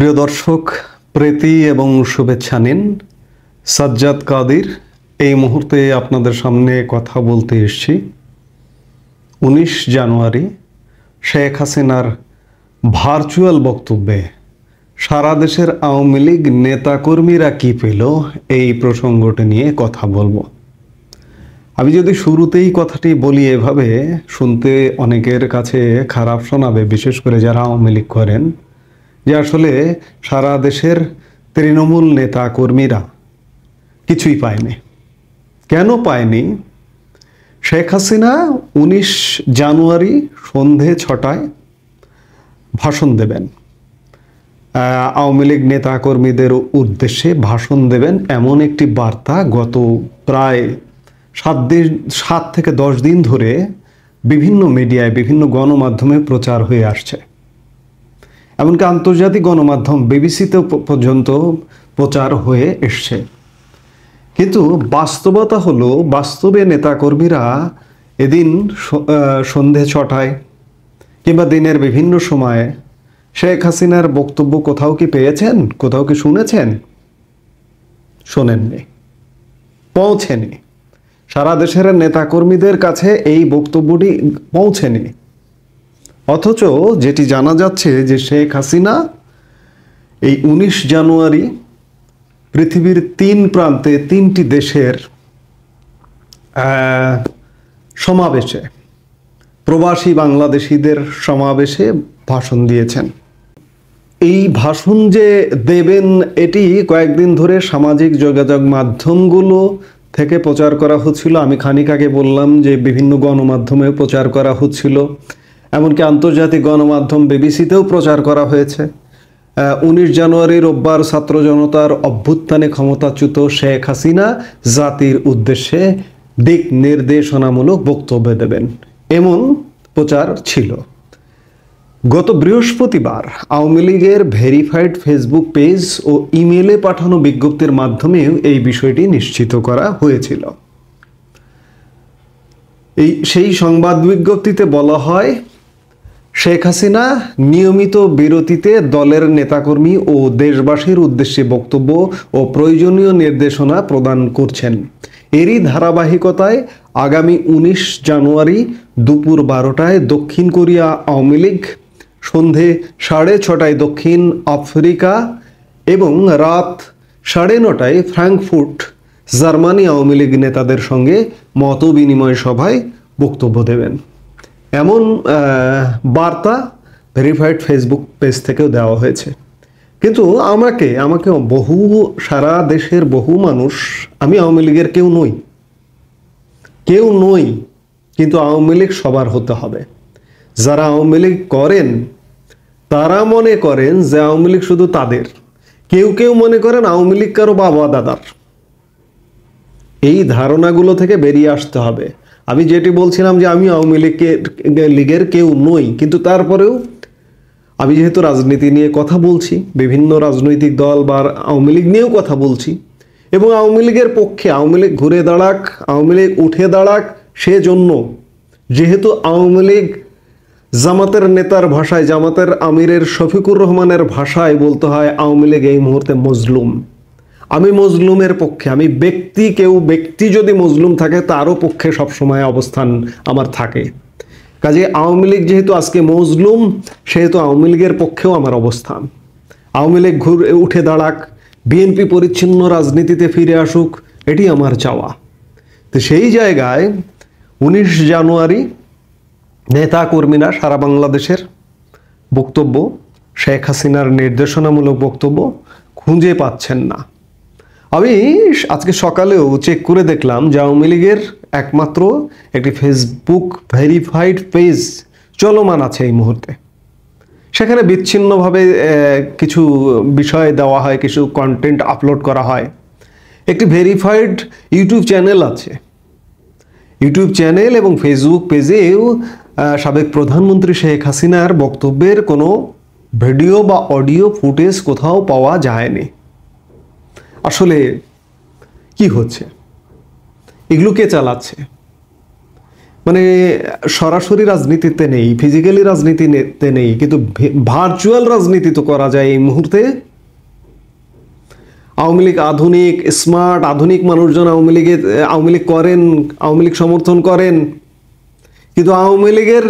প্রিয় দর্শক, প্রীতি এবং শুভেচ্ছা নিন। সাজ্জাদ কাদির এই মুহূর্তে আপনাদের সামনে কথা বলতে এসেছি। 19 জানুয়ারি শেখ হাসিনার ভার্চুয়াল বক্তব্যে সারা দেশের আওয়ামী লীগ নেতাকর্মীরা কি পেল, এই প্রসঙ্গটি নিয়ে কথা বলবো। আমি যদি শুরুতেই কথাটি বলি, এভাবে শুনতে অনেকের কাছে খারাপ শোনাবে, বিশেষ করে যারা আওয়ামী লীগ করেন, যে আসলে সারা দেশের তৃণমূল নেতা কর্মীরা কিছুই পায়নি। কেন পায়নি? শেখ হাসিনা 19 জানুয়ারি সন্ধে 6টায় ভাষণ দেবেন, আওয়ামী লীগ নেতা কর্মীদের উদ্দেশ্যে ভাষণ দেবেন, এমন একটি বার্তা গত প্রায় 7 থেকে 10 দিন ধরে বিভিন্ন মিডিয়ায়, বিভিন্ন গণমাধ্যমে প্রচার হয়ে আসছে। এমনকি আন্তর্জাতিক গণমাধ্যম বিবিসিতে পর্যন্ত প্রচার হয়ে এসছে। কিন্তু বাস্তবতা হলো, বাস্তবে নেতাকর্মীরা এদিন সন্ধে 6টায় কিংবা দিনের বিভিন্ন সময়ে শেখ হাসিনার বক্তব্য কোথাও কি পেয়েছেন? কোথাও কি শুনেছেন? শোনেননি, পৌঁছেনি। সারা দেশের নেতাকর্মীদের কাছে এই বক্তব্যটি পৌঁছেনি। অথচ যেটি জানা যাচ্ছে যে শেখ হাসিনা এই 19 জানুয়ারি পৃথিবীর 3 প্রান্তে 3টি দেশের সমাবেশে, প্রবাসী বাংলাদেশিদের সমাবেশে ভাষণ দিয়েছেন। এই ভাষণ যে দেবেন, এটি কয়েকদিন ধরে সামাজিক যোগাযোগ মাধ্যমগুলো থেকে প্রচার করা হচ্ছিল। আমি খানিক আগে বললাম যে বিভিন্ন গণমাধ্যমে প্রচার করা হচ্ছিল, এমনকি আন্তর্জাতিক গণমাধ্যম বিবিসিতেও প্রচার করা হয়েছে। 19 জানুয়ারি রোববার ছাত্র জনতার অভ্যুত্থানে ক্ষমতাচ্যুত শেখ হাসিনা জাতির উদ্দেশ্যে দিক নির্দেশনামূলক বক্তব্য দেবেন, এমন প্রচার ছিল। গত বৃহস্পতিবার আওয়ামী লীগের ভেরিফাইড ফেসবুক পেজ ও ইমেলে পাঠানো বিজ্ঞপ্তির মাধ্যমেও এই বিষয়টি নিশ্চিত করা হয়েছিল। সেই সংবাদ বিজ্ঞপ্তিতে বলা হয়, শেখ হাসিনা নিয়মিত বিরতিতে দলের নেতাকর্মী ও দেশবাসীর উদ্দেশ্যে বক্তব্য ও প্রয়োজনীয় নির্দেশনা প্রদান করছেন। এরই ধারাবাহিকতায় আগামী 19 জানুয়ারি দুপুর 12টায় দক্ষিণ কোরিয়া আওয়ামী লীগ, সন্ধে 6:30টায় দক্ষিণ আফ্রিকা এবং রাত 9:30টায় ফ্রাঙ্কফুর্ট জার্মানি আওয়ামী লীগ নেতাদের সঙ্গে মত বিনিময় সভায় বক্তব্য দেবেন, এমন বার্তা ভেরিফাইড ফেসবুক পেজ থেকেও দেওয়া হয়েছে। কিন্তু আমাকে সারা দেশের বহু মানুষ, আমি আওয়ামী লীগের কেউ নই, কিন্তু আওয়ামী লীগ সবার হতে হবে। যারা আওয়ামী লীগ করেন তারা মনে করেন যে আওয়ামী লীগ শুধু তাদের, কেউ মনে করেন আওয়ামী লীগ কারো বাবা দাদার। এই ধারণাগুলো থেকে বেরিয়ে আসতে হবে। আমি যেটি বলছিলাম যে আমি আওয়ামী লীগের কেউ নই, কিন্তু তারপরেও আমি যেহেতু রাজনীতি নিয়ে কথা বলছি, বিভিন্ন রাজনৈতিক দল বা আওয়ামী লীগ নিয়েও কথা বলছি, এবং আওয়ামী লীগের পক্ষে আওয়ামী লীগ ঘুরে দাঁড়াক, আওয়ামী লীগ উঠে দাঁড়াক, সেজন্য যেহেতু আওয়ামী লীগ জামাতের নেতার ভাষায়, জামাতের আমিরের শফিকুর রহমানের ভাষায় বলতে হয়, আওয়ামী লীগ এই মুহূর্তে মজলুম। আমি মজলুমের পক্ষে, আমি ব্যক্তি যদি মজলুম থাকে তারও পক্ষে সবসময় অবস্থান আমার থাকে। কাজে আওয়ামী লীগ যেহেতু আজকে মজলুম, সেহেতু আওয়ামী লীগের পক্ষেও আমার অবস্থান। আওয়ামী লীগ উঠে দাঁড়াক, বিএনপি পরিচ্ছন্ন রাজনীতিতে ফিরে আসুক, এটি আমার চাওয়া। তো সেই জায়গায় 19 জানুয়ারি নেতা কর্মীরা সারা বাংলাদেশের বক্তব্য, শেখ হাসিনার নির্দেশনামূলক বক্তব্য খুঁজে পাচ্ছেন না। আমি আজকে সকালেও চেক করে দেখলাম যে আওয়ামী লীগের একমাত্র একটি ফেসবুক ভেরিফাইড পেজ চলমান আছে এই মুহূর্তে। সেখানে বিচ্ছিন্নভাবে কিছু বিষয় দেওয়া হয়, কিছু কন্টেন্ট আপলোড করা হয়। একটি ভেরিফাইড ইউটিউব চ্যানেল আছে। ইউটিউব চ্যানেল এবং ফেসবুক পেজেও সাবেক প্রধানমন্ত্রী শেখ হাসিনার বক্তব্যের কোনো ভিডিও বা অডিও ফুটেজ কোথাও পাওয়া যায়নি। আসলে কি হচ্ছে? এগুলো কে চালাচ্ছে? মানে সরাসরি রাজনীতিতে নেই, ফিজিক্যালি রাজনীতিতে নেই, কিন্তু ভার্চুয়াল রাজনীতি তো করা যায় এই মুহূর্তে। আওয়ামী লীগ আধুনিক, স্মার্ট, আধুনিক মানুষজন আওয়ামী লীগ করেন, আওয়ামী লীগ সমর্থন করেন, কিন্তু আওয়ামী লীগের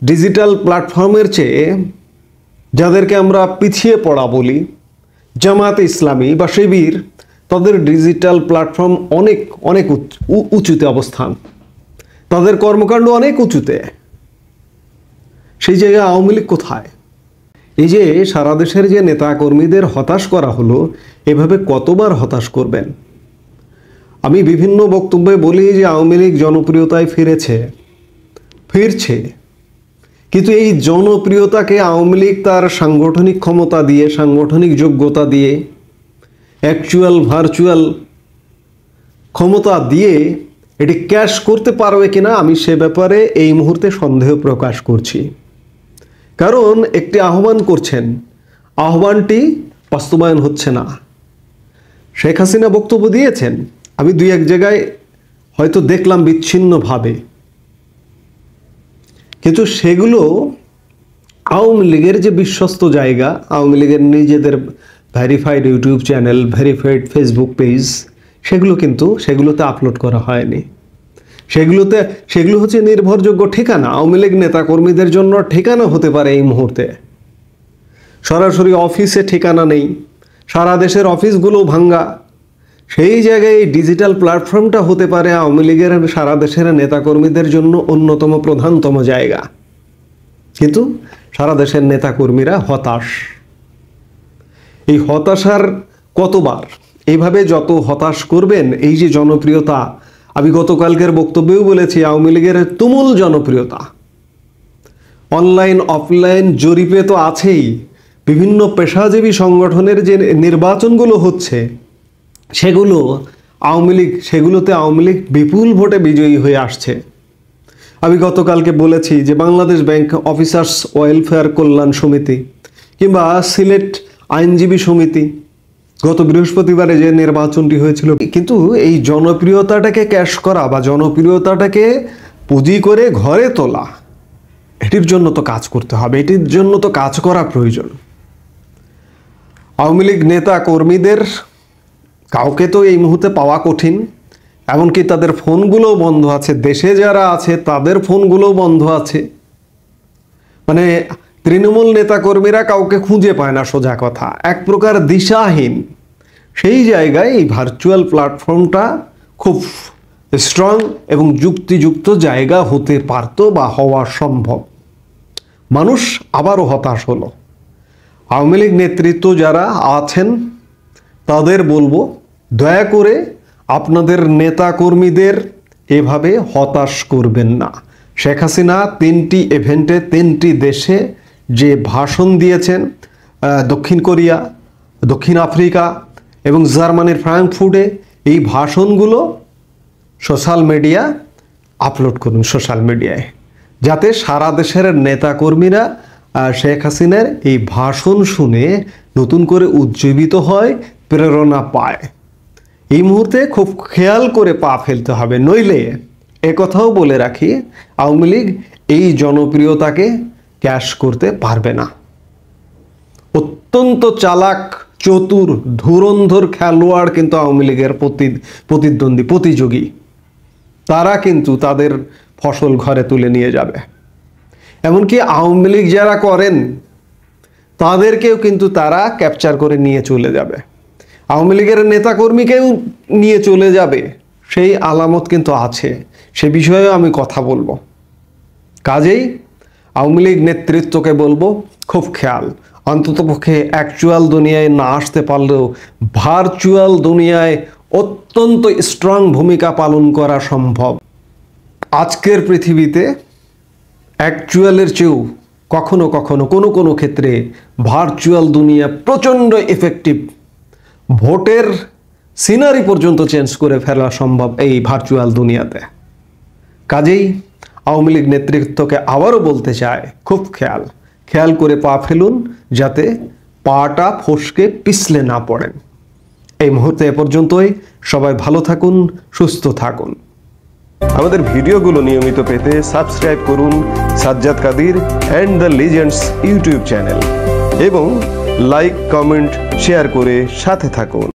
ডিজিটাল প্ল্যাটফর্মের চেয়ে যাদেরকে আমরা পিছিয়ে পড়া বলি, জামায়াতে ইসলামী বা শিবির, তাদের ডিজিটাল প্ল্যাটফর্ম অনেক অনেক উঁচুতে অবস্থান, তাদের কর্মকাণ্ড অনেক উঁচুতে। সেই জায়গায় আওয়ামী লীগ কোথায়? এই যে সারা দেশের যে নেতা কর্মীদের হতাশ করা হলো, এভাবে কতবার হতাশ করবেন? আমি বিভিন্ন বক্তব্যে বলি যে আওয়ামী লীগ জনপ্রিয়তায় ফিরছে, কিন্তু এই জনপ্রিয়তাকে আওয়ামী লীগ তার সাংগঠনিক ক্ষমতা দিয়ে, সাংগঠনিক যোগ্যতা দিয়ে, অ্যাকচুয়াল ভার্চুয়াল ক্ষমতা দিয়ে এটি ক্যাশ করতে পারবে কিনা, আমি সে ব্যাপারে এই মুহূর্তে সন্দেহ প্রকাশ করছি। কারণ একটি আহ্বান করছেন, আহ্বানটি বাস্তবায়ন হচ্ছে না। শেখ হাসিনা বক্তব্য দিয়েছেন, আমি দুই এক জায়গায় হয়তো দেখলাম বিচ্ছিন্নভাবে, কিন্তু সেগুলো আওয়ামী লীগের যে বিশ্বস্ত জায়গা, আওয়ামী লীগের নিজেদের verified YouTube channel, verified Facebook page, সেগুলোতে আপলোড করা হয়নি। সেগুলো হচ্ছে নির্ভরযোগ্য ঠিকানা, আওয়ামী লীগ নেতাকর্মীদের জন্য ঠিকানা হতে পারে এই মুহূর্তে। সরাসরি অফিসে ঠিকানা নেই, সারা দেশের অফিসগুলো ভাঙ্গা, সেই জায়গায় এই ডিজিটাল প্ল্যাটফর্মটা হতে পারে আওয়ামী লীগের সারা দেশের নেতাকর্মীদের জন্য অন্যতম প্রধানতম জায়গা। কিন্তু সারা দেশের নেতাকর্মীরা হতাশ। এই হতাশার কতবার এইভাবে যত হতাশ করবেন, এই যে জনপ্রিয়তা, আমি গতকালকের বক্তব্যেও বলেছি, আওয়ামী লীগের তুমুল জনপ্রিয়তা অনলাইন অফলাইন জরিপে তো আছেই। বিভিন্ন পেশাজীবী সংগঠনের যে নির্বাচনগুলো হচ্ছে, সেগুলোতে আওয়ামী লীগ বিপুল ভোটে বিজয়ী হয়ে আসছে। আমি গতকালকে বলেছি যে বাংলাদেশ ব্যাংক অফিসার্স ওয়েলফেয়ার কল্যাণ সমিতি কিংবা সিলেট আইনজীবী সমিতি, গত বৃহস্পতিবারে যে নির্বাচনটি হয়েছিল, কিন্তু এই জনপ্রিয়তাটাকে ক্যাশ করা বা জনপ্রিয়তাটাকে পুঁজি করে ঘরে তোলা, এটির জন্য তো কাজ করতে হবে, এটির জন্য তো কাজ করা প্রয়োজন। আওয়ামী লীগ নেতা কর্মীদের কাউকে তো এই মুহূর্তে পাওয়া কঠিন, এমনকি তাদের ফোনগুলোও বন্ধ আছে, দেশে যারা আছে তাদের ফোনগুলোও বন্ধ আছে। মানে তৃণমূল নেতাকর্মীরা কাউকে খুঁজে পায় না, সোজা কথা, এক প্রকার দিশাহীন। সেই জায়গায় এই ভার্চুয়াল প্ল্যাটফর্মটা খুব স্ট্রং এবং যুক্তিযুক্ত জায়গা হতে পারত বা হওয়া সম্ভব। মানুষ আবারও হতাশ হলো। আওয়ামী লীগ নেতৃত্ব যারা আছেন তাদের বলবো, দয়া করে আপনাদের নেতাকর্মীদের এভাবে হতাশ করবেন না। শেখ হাসিনা 3টি ইভেন্টে 3টি দেশে যে ভাষণ দিয়েছেন, দক্ষিণ কোরিয়া, দক্ষিণ আফ্রিকা এবং জার্মানির ফ্রাঙ্কফুর্টে, এই ভাষণগুলো সোশ্যাল মিডিয়া আপলোড করুন, সোশ্যাল মিডিয়ায়, যাতে সারা দেশের নেতাকর্মীরা শেখ হাসিনার এই ভাষণ শুনে নতুন করে উজ্জীবিত হয়, প্রেরণা পায়। এই মুহূর্তে খুব খেয়াল করে পা ফেলতে হবে, নইলে একথাও বলে রাখি, আওয়ামী লীগ এই জনপ্রিয়তাকে ক্যাশ করতে পারবে না। অত্যন্ত চালাক, চতুর, ধুরন্ধর খেলোয়াড় কিন্তু আওয়ামী লীগের প্রতিদ্বন্দ্বী, প্রতিযোগী, তারা কিন্তু তাদের ফসল ঘরে তুলে নিয়ে যাবে। এমনকি আওয়ামী লীগ যারা করেন তাদেরকেও কিন্তু তারা ক্যাপচার করে নিয়ে চলে যাবে, আওয়ামী লীগের নেতাকর্মীকেও নিয়ে চলে যাবে, সেই আলামত কিন্তু আছে। সে বিষয়েও আমি কথা বলবো। কাজেই আওয়ামী লীগ নেতৃত্বকে বলবো, খুব খেয়াল, অন্ততপক্ষে অ্যাকচুয়াল দুনিয়ায় না আসতে পারলেও ভার্চুয়াল দুনিয়ায় অত্যন্ত স্ট্রং ভূমিকা পালন করা সম্ভব। আজকের পৃথিবীতে অ্যাকচুয়ালের চেয়েও কখনো কখনো কোনো ক্ষেত্রে ভার্চুয়াল দুনিয়া প্রচণ্ড এফেক্টিভ। ভোটের সিনারি পর্যন্ত চেঞ্জ করে ফেলা সম্ভব এই ভার্চুয়াল দুনিয়াতে। কাজেই আওয়ামী লীগ নেতৃত্বকে আবারও বলতে চায়, খুব খেয়াল করে পা ফেলুন, যাতে পাটা ফসকে পিছলে না পড়েন। এই মুহূর্তে এ পর্যন্তই। সবাই ভালো থাকুন, সুস্থ থাকুন। আমাদের ভিডিওগুলো নিয়মিত পেতে সাবস্ক্রাইব করুন Sajjad Kadir and the legends YouTube channel এবং লাইক, কমেন্ট, শেয়ার করে সাথে থাকুন।